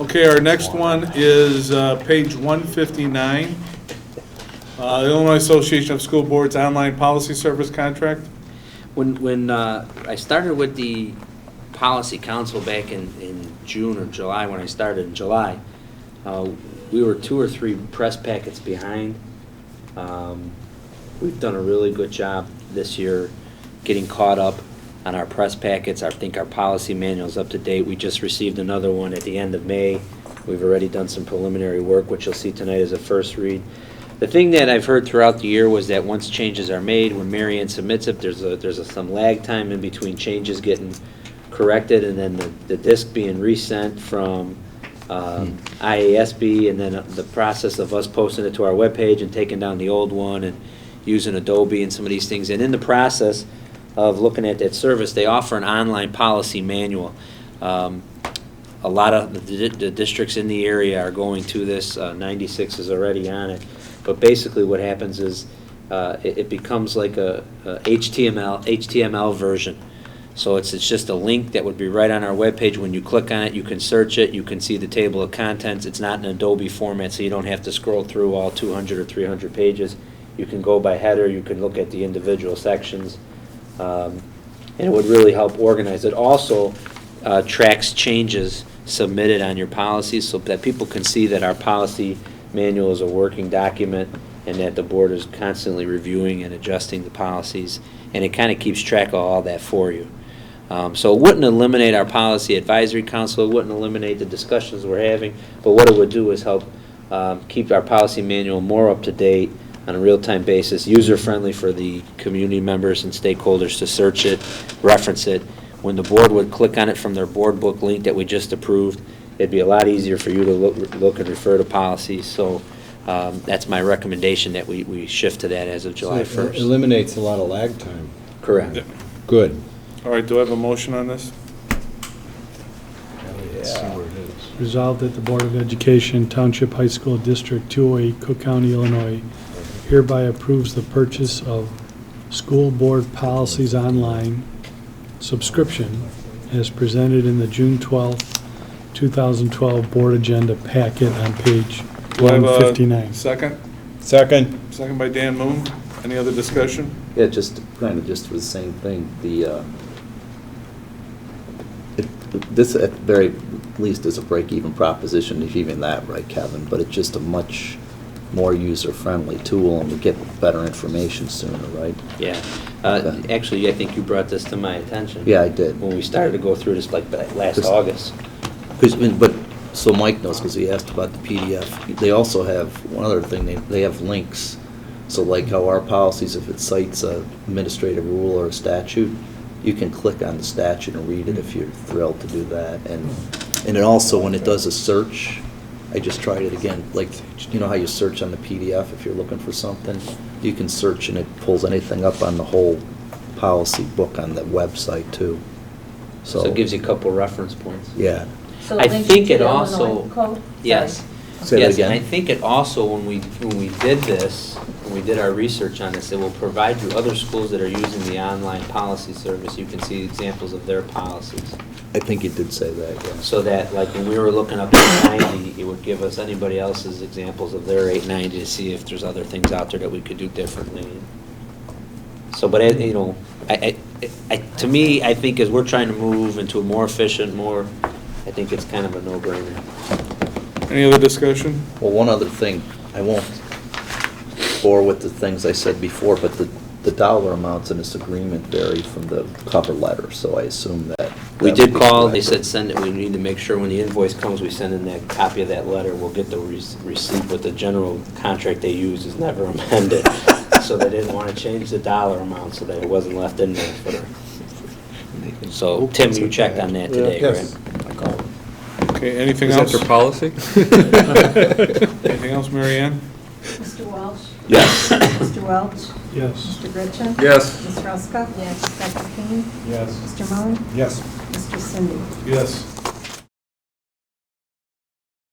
Okay, our next one is page 159. The Illinois Association of School Boards Online Policy Service Contract. When I started with the Policy Council back in June or July, when I started in July, we were 2 or 3 press packets behind. We've done a really good job this year getting caught up on our press packets. I think our policy manual is up to date. We just received another one at the end of May. We've already done some preliminary work, which you'll see tonight as a first read. The thing that I've heard throughout the year was that once changes are made, when Marianne submits it, there's some lag time in between changes getting corrected and then the disc being resent from IASB, and then the process of us posting it to our webpage and taking down the old one and using Adobe and some of these things. And in the process of looking at that service, they offer an online policy manual. A lot of the districts in the area are going to this. 96 is already on it. But basically what happens is it becomes like a HTML version. So it's just a link that would be right on our webpage. When you click on it, you can search it. You can see the table of contents. It's not in Adobe format, so you don't have to scroll through all 200 or 300 pages. You can go by header. You can look at the individual sections. And it would really help organize. It also tracks changes submitted on your policies so that people can see that our policy manual is a working document and that the board is constantly reviewing and adjusting the policies. And it kind of keeps track of all that for you. So it wouldn't eliminate our policy advisory council, it wouldn't eliminate the discussions we're having, but what it would do is help keep our policy manual more up to date on a real-time basis, user-friendly for the community members and stakeholders to search it, reference it. When the board would click on it from their board book link that we just approved, it'd be a lot easier for you to look and refer to policies. So that's my recommendation, that we shift to that as of July 1st. It eliminates a lot of lag time. Correct. Yep. Good. All right, do I have a motion on this? Let's see where it is. Resolved that the Board of Education, Township High School District 208, Cook County, Illinois, hereby approves the purchase of school board policies online subscription as presented in the June 12th, 2012 board agenda packet on page Do I have a 159. second? Second. Second by Dan Moon. Any other discussion? Yeah, just kind of just for the same thing. This at the very least is a break-even proposition, if even that, right, Kevin? But it's just a much more user-friendly tool, and we get better information sooner, right? Yeah. Okay. Actually, I think you brought this to my attention. Yeah, I did. When we started to go through this like last Just- August. So Mike knows, because he asked about the PDF. They also have, one other thing, they have links. So like how our policies, if it cites a administrative rule or a statute, you can click on the statute and read it if you're thrilled to do that. And it also, when it does a search, I just tried it again, like, you know how you search on the PDF if you're looking for something? You can search and it pulls anything up on the whole policy book on the website too. So it gives you a couple reference points. Yeah. So I link think to it the also, Illinois code? yes. Say that Yes, again. and I think it also, when we did this, when we did our research on this, it will provide you other schools that are using the online policy service. You can see examples of their policies. I think you did say that, yeah. So that, like, when we were looking up 890, it would give us anybody else's examples of their 890 to see if there's other things out there that we could do differently. So, but, you know, to me, I think as we're trying to move into a more efficient, I think it's kind of a no-brainer. Any other discussion? Well, one other thing, I won't bore with the things I said before, but the dollar amounts in this agreement vary from the cover letter, so I assume that. We that did would be call, they correct. said send it, we need to make sure when the invoice comes, we send in that copy of that letter. We'll get the receipt, but the general contract they use is never amended. So they didn't want to change the dollar amount so that it wasn't left in there for. So, Tim, you checked on that today, Yes. right? I called. Okay, anything Is else? that their policy? Anything else, Mary Ann? Mr. Walsh? Yes. Mr. Welch? Yes. Mr. Gritchen? Yes. Ms. Ruska? Yes. Dr. King? Yes. Mr. Moon? Yes. Mr. Cindy? Yes.